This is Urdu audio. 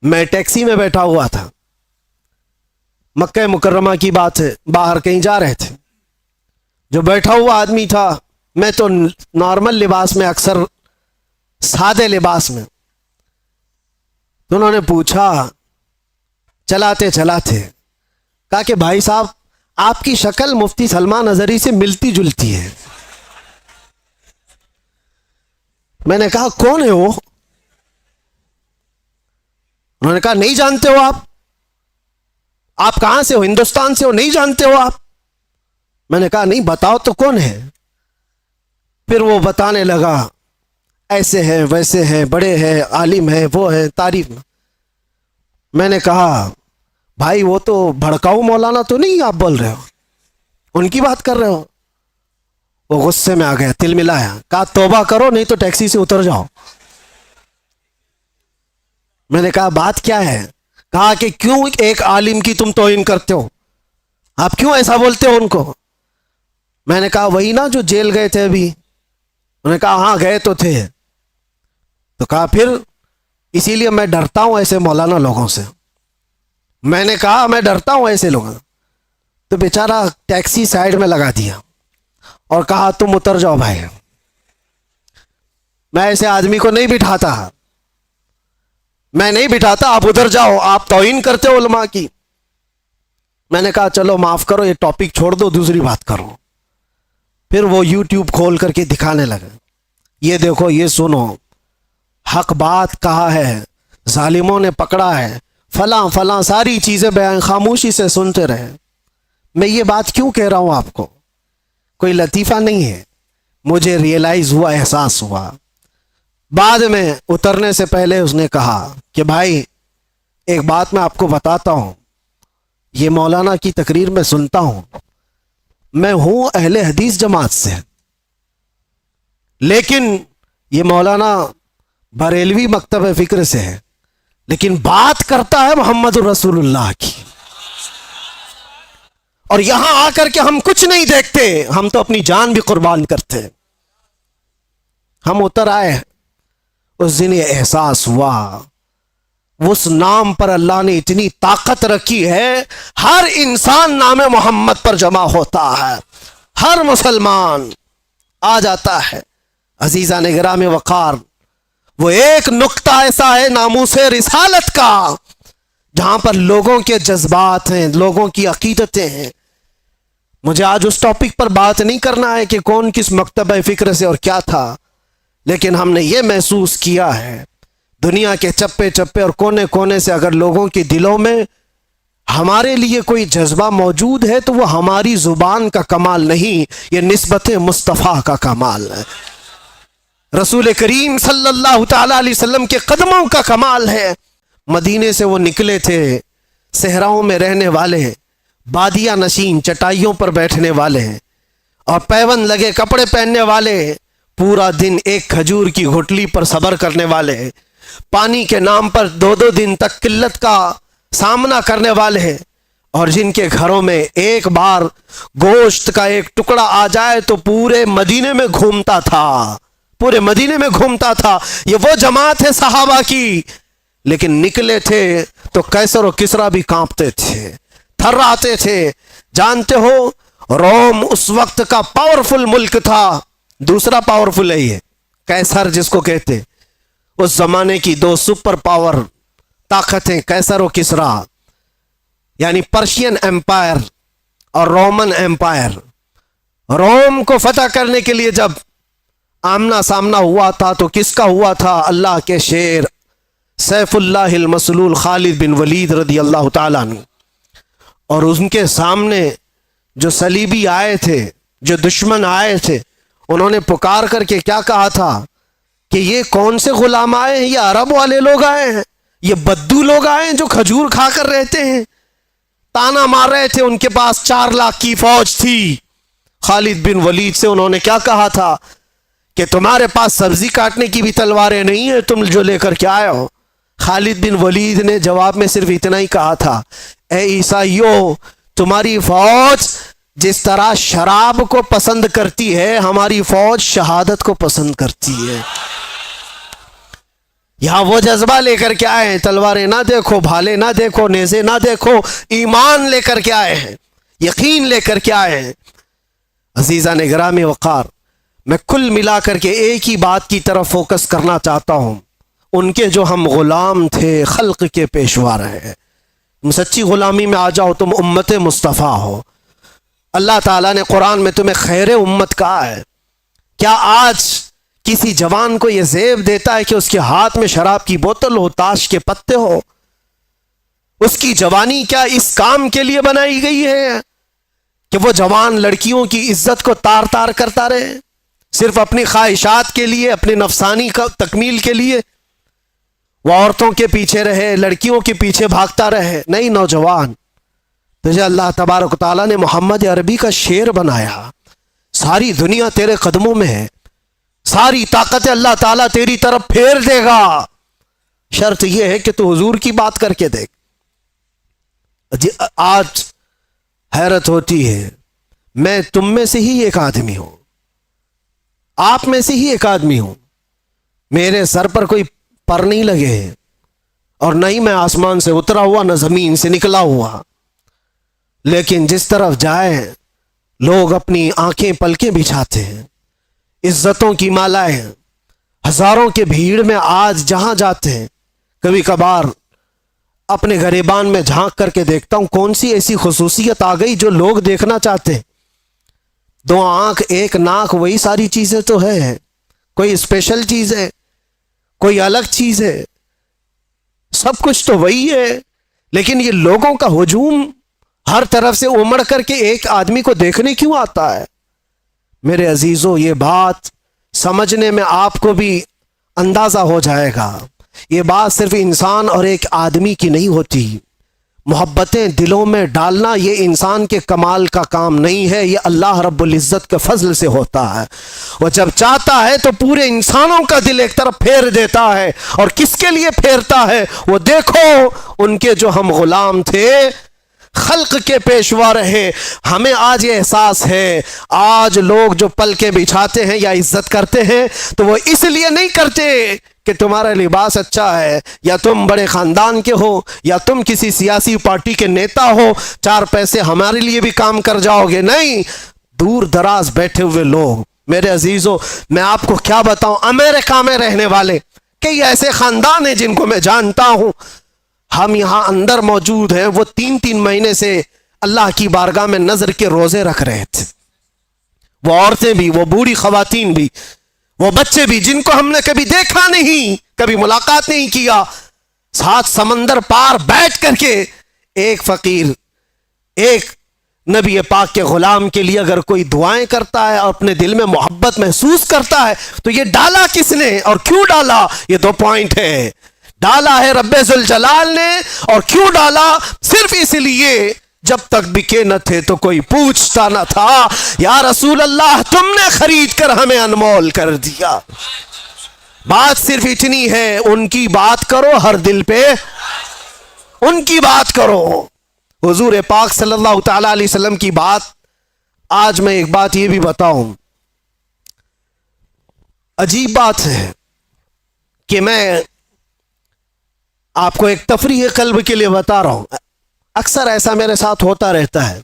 میں ٹیکسی میں بیٹھا ہوا تھا، مکہ مکرمہ کی بات ہے، باہر کہیں جا رہے تھے. جو بیٹھا ہوا آدمی تھا، میں تو نارمل لباس میں، اکثر سادے لباس میں، تو انہوں نے پوچھا چلاتے چلاتے، کہا کہ بھائی صاحب آپ کی شکل مفتی سلمان اظہری سے ملتی جلتی ہے. میں نے کہا کون ہے وہ؟ انہوں نے کہا نہیں جانتے ہو آپ کہاں سے ہو؟ ہندوستان سے ہو؟ نہیں جانتے ہو آپ؟ میں نے کہا نہیں، بتاؤ تو کون ہے. پھر وہ بتانے لگا، ایسے ہیں ویسے ہیں، بڑے ہیں، عالم ہیں، وہ ہیں، تعریف. میں نے کہا بھائی وہ تو بھڑکاؤ مولانا تو نہیں آپ بول رہے ہو، ان کی بات کر رہے ہو؟ وہ غصے میں آ گیا، تل ملایا، کہا توبہ کرو نہیں تو ٹیکسی سے اتر جاؤ. میں نے کہا بات کیا ہے؟ کہا کہ کیوں ایک عالم کی تم توہین کرتے ہو، آپ کیوں ایسا بولتے ہو ان کو؟ میں نے کہا وہی نا جو جیل گئے تھے ابھی. انہوں نے کہا ہاں گئے تو تھے. تو کہا پھر اسی لیے میں ڈرتا ہوں ایسے مولانا لوگوں سے. میں نے کہا میں ڈرتا ہوں ایسے لوگوں. تو بیچارہ ٹیکسی سائیڈ میں لگا دیا اور کہا تم اتر جاؤ بھائی. میں ایسے آدمی کو نہیں بٹھاتا، میں نہیں بٹھاتا، آپ ادھر جاؤ، آپ توہین کرتے ہو علماء کی. میں نے کہا چلو معاف کرو، یہ ٹاپک چھوڑ دو، دوسری بات کرو. پھر وہ یوٹیوب کھول کر کے دکھانے لگے، یہ دیکھو، یہ سنو، حق بات کہا ہے، ظالموں نے پکڑا ہے، فلاں فلاں ساری چیزیں بیان، خاموشی سے سنتے رہے. میں یہ بات کیوں کہہ رہا ہوں آپ کو؟ کوئی لطیفہ نہیں ہے، مجھے ریئلائز ہوا، احساس ہوا. بعد میں اترنے سے پہلے اس نے کہا کہ بھائی ایک بات میں آپ کو بتاتا ہوں، یہ مولانا کی تقریر میں سنتا ہوں، میں ہوں اہل حدیث جماعت سے، لیکن یہ مولانا بریلوی مکتب فکر سے ہے، لیکن بات کرتا ہے محمد رسول اللہ کی. اور یہاں آ کر کے ہم کچھ نہیں دیکھتے، ہم تو اپنی جان بھی قربان کرتے. ہم اتر آئے، اس دن یہ احساس ہوا، اس نام پر اللہ نے اتنی طاقت رکھی ہے، ہر انسان نام محمد پر جمع ہوتا ہے، ہر مسلمان آ جاتا ہے. عزیزان گرامی وقار، وہ ایک نقطہ ایسا ہے ناموس رسالت کا، جہاں پر لوگوں کے جذبات ہیں، لوگوں کی عقیدتیں ہیں. مجھے آج اس ٹاپک پر بات نہیں کرنا ہے کہ کون کس مکتبہ فکر سے اور کیا تھا، لیکن ہم نے یہ محسوس کیا ہے دنیا کے چپے چپے اور کونے کونے سے اگر لوگوں کے دلوں میں ہمارے لیے کوئی جذبہ موجود ہے تو وہ ہماری زبان کا کمال نہیں، یہ نسبت مصطفیٰ کا کمال ہے، رسول کریم صلی اللہ تعالی علیہ وسلم کے قدموں کا کمال ہے. مدینے سے وہ نکلے تھے، صحراؤں میں رہنے والے، بادیہ نشین، چٹائیوں پر بیٹھنے والے اور پیون لگے کپڑے پہننے والے، پورا دن ایک کھجور کی گھٹلی پر صبر کرنے والے، پانی کے نام پر 2 دن تک قلت کا سامنا کرنے والے، اور جن کے گھروں میں ایک بار گوشت کا ایک ٹکڑا آ جائے تو پورے مدینے میں گھومتا تھا، پورے مدینے میں گھومتا تھا. یہ وہ جماعت ہے صحابہ کی. لیکن نکلے تھے تو قیصر و کسریٰ بھی کانپتے تھے، تھراتے تھے. جانتے ہو روم اس وقت کا پاورفل ملک تھا، دوسرا پاورفل ہے یہ قیصر جس کو کہتے. اس زمانے کی 2 سپر پاور طاقتیں قیصر و کسریٰ، یعنی پرشین ایمپائر اور رومن ایمپائر. روم کو فتح کرنے کے لیے جب آمنا سامنا ہوا تھا تو کس کا ہوا تھا؟ اللہ کے شیر سیف اللہ المسلول خالد بن ولید رضی اللہ تعالیٰ عنہ. اور ان کے سامنے جو صلیبی آئے تھے، جو دشمن آئے تھے، انہوں نے پکار کر کے کیا کہا تھا کہ یہ کون سے غلام آئے ہیں؟ یہ عرب والے لوگ آئے ہیں، یہ بدو لوگ آئے ہیں جو کھجور کھا کر رہتے ہیں. تانا مار رہے تھے، ان کے پاس 4 لاکھ کی فوج تھی. خالد بن ولید سے انہوں نے کیا کہا تھا کہ تمہارے پاس سبزی کاٹنے کی بھی تلواریں نہیں ہیں، تم جو لے کر کے آئے ہو. خالد بن ولید نے جواب میں صرف اتنا ہی کہا تھا، اے عیسائیو، تمہاری فوج جس طرح شراب کو پسند کرتی ہے، ہماری فوج شہادت کو پسند کرتی ہے. یہاں وہ جذبہ لے کر کے آئے ہیں، تلواریں نہ دیکھو، بھالے نہ دیکھو، نیزے نہ دیکھو، ایمان لے کر کے آئے ہیں، یقین لے کر کے آئے ہیں۔ عزیزان گرامی وقار، میں کل ملا کر کے ایک ہی بات کی طرف فوکس کرنا چاہتا ہوں، ان کے جو ہم غلام تھے، خلق کے پیشوا رہے، تم سچی غلامی میں آ جاؤ، تم امت مصطفیٰ ہو۔ اللہ تعالیٰ نے قرآن میں تمہیں خیر امت کہا ہے۔ کیا آج کسی جوان کو یہ زیب دیتا ہے کہ اس کے ہاتھ میں شراب کی بوتل ہو، تاش کے پتے ہو؟ اس کی جوانی کیا اس کام کے لیے بنائی گئی ہے کہ وہ جوان لڑکیوں کی عزت کو تار تار کرتا رہے، صرف اپنی خواہشات کے لیے، اپنے نفسانی کا تکمیل کے لیے وہ عورتوں کے پیچھے رہے، لڑکیوں کے پیچھے بھاگتا رہے؟ نہیں نوجوان، تجھے اللہ تبارک و تعالیٰ نے محمد عربی کا شعر بنایا، ساری دنیا تیرے قدموں میں ہے، ساری طاقت اللہ تعالیٰ تیری طرف پھیر دے گا، شرط یہ ہے کہ تو حضور کی بات کر کے دیکھ۔ آج حیرت ہوتی ہے، میں تم میں سے ہی ایک آدمی ہوں، آپ میں سے ہی ایک آدمی ہوں، میرے سر پر کوئی پر نہیں لگے ہیں، اور نہ ہی میں آسمان سے اترا ہوا، نہ زمین سے نکلا ہوا، لیکن جس طرف جائے لوگ اپنی آنکھیں پلکیں بچھاتے ہیں، عزتوں کی مالائیں، ہزاروں کے بھیڑ میں آج جہاں جاتے ہیں، کبھی کبھار اپنے گریبان میں جھانک کر کے دیکھتا ہوں کون سی ایسی خصوصیت آ گئی جو لوگ دیکھنا چاہتے ہیں۔ 2 آنکھ 1 ناک، وہی ساری چیزیں تو ہے، کوئی اسپیشل چیز ہے، کوئی الگ چیز ہے؟ سب کچھ تو وہی ہے، لیکن یہ لوگوں کا ہجوم ہر طرف سے امڑ کر کے ایک آدمی کو دیکھنے کیوں آتا ہے؟ میرے عزیزوں، یہ بات سمجھنے میں آپ کو بھی اندازہ ہو جائے گا، یہ بات صرف انسان اور ایک آدمی کی نہیں ہوتی، محبتیں دلوں میں ڈالنا یہ انسان کے کمال کا کام نہیں ہے، یہ اللہ رب العزت کے فضل سے ہوتا ہے۔ وہ جب چاہتا ہے تو پورے انسانوں کا دل ایک طرف پھیر دیتا ہے، اور کس کے لیے پھیرتا ہے؟ وہ دیکھو، ان کے جو ہم غلام تھے، خلق کے پیشوا رہے۔ ہمیں آج یہ احساس ہے، آج لوگ جو پلکیں بچھاتے ہیں یا عزت کرتے ہیں تو وہ اس لیے نہیں کرتے کہ تمہارا لباس اچھا ہے، یا تم بڑے خاندان کے ہو، یا تم کسی سیاسی پارٹی کے نیتا ہو، 4 پیسے ہمارے لیے بھی کام کر جاؤ گے۔ نہیں، دور دراز بیٹھے ہوئے لوگ، میرے عزیزوں میں آپ کو کیا بتاؤں، امریکہ میں رہنے والے کئی ایسے خاندان ہیں جن کو میں جانتا ہوں، ہم یہاں اندر موجود ہیں، وہ 3 مہینے سے اللہ کی بارگاہ میں نظر کے روزے رکھ رہے تھے، وہ عورتیں بھی، وہ بوڑھی خواتین بھی، وہ بچے بھی، جن کو ہم نے کبھی دیکھا نہیں، کبھی ملاقات نہیں کیا، 7 سمندر پار بیٹھ کر کے ایک فقیر، ایک نبی پاک کے غلام کے لیے اگر کوئی دعائیں کرتا ہے اور اپنے دل میں محبت محسوس کرتا ہے تو یہ ڈالا کس نے اور کیوں ڈالا؟ یہ 2 پوائنٹ ہے۔ ڈالا ہے رب ذوالجلال نے، اور کیوں ڈالا؟ صرف اس لیے جب تک بکے نہ تھے تو کوئی پوچھتا نہ تھا، یا رسول اللہ تم نے خرید کر ہمیں انمول کر دیا۔ بات صرف اتنی ہے، ان کی بات کرو، ہر دل پہ ان کی بات کرو۔ حضور پاک صلی اللہ تعالی علیہ وسلم کی بات، آج میں ایک بات یہ بھی بتاؤں، عجیب بات ہے کہ میں آپ کو ایک تفریح قلب کے لیے بتا رہا ہوں، اکثر ایسا میرے ساتھ ہوتا رہتا ہے،